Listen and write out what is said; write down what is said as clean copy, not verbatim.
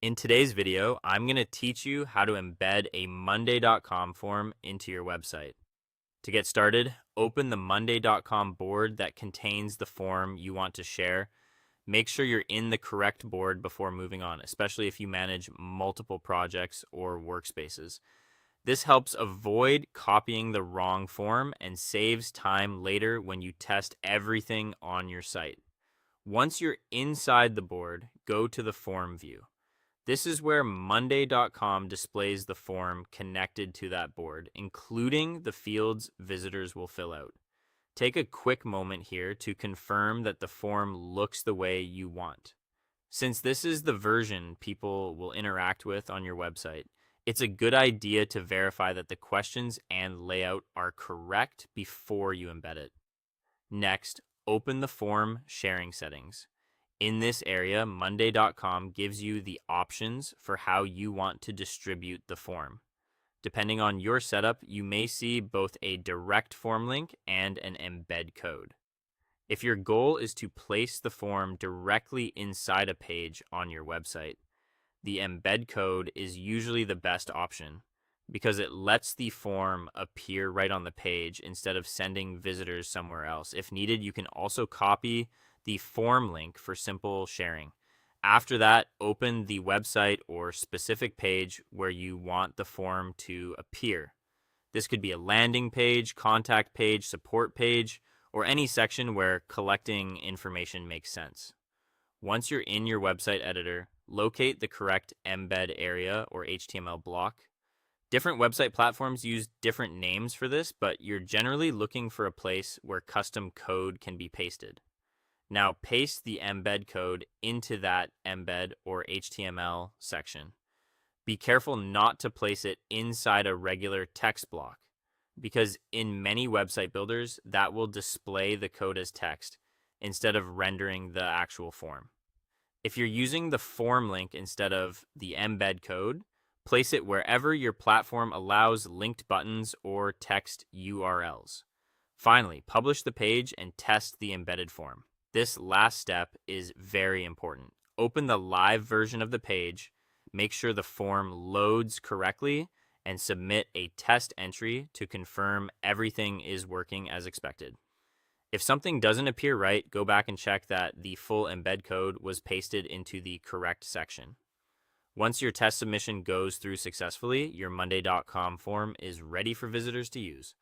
In today's video, I'm going to teach you how to embed a Monday.com form into your website. To get started, open the Monday.com board that contains the form you want to share. Make sure you're in the correct board before moving on, especially if you manage multiple projects or workspaces. This helps avoid copying the wrong form and saves time later when you test everything on your site. Once you're inside the board, go to the form view. This is where Monday.com displays the form connected to that board, including the fields visitors will fill out. Take a quick moment here to confirm that the form looks the way you want. Since this is the version people will interact with on your website, it's a good idea to verify that the questions and layout are correct before you embed it. Next, open the form sharing settings. In this area, Monday.com gives you the options for how you want to distribute the form. Depending on your setup, you may see both a direct form link and an embed code. If your goal is to place the form directly inside a page on your website, the embed code is usually the best option because it lets the form appear right on the page instead of sending visitors somewhere else. If needed, you can also copy the form link for simple sharing. After that, open the website or specific page where you want the form to appear. This could be a landing page, contact page, support page, or any section where collecting information makes sense. Once you're in your website editor, locate the correct embed area or HTML block. Different website platforms use different names for this, but you're generally looking for a place where custom code can be pasted. Now paste the embed code into that embed or HTML section. Be careful not to place it inside a regular text block, because in many website builders, that will display the code as text instead of rendering the actual form. If you're using the form link instead of the embed code, place it wherever your platform allows linked buttons or text URLs. Finally, publish the page and test the embedded form. This last step is very important. Open the live version of the page, make sure the form loads correctly, and submit a test entry to confirm everything is working as expected. If something doesn't appear right, go back and check that the full embed code was pasted into the correct section. Once your test submission goes through successfully, your Monday.com form is ready for visitors to use.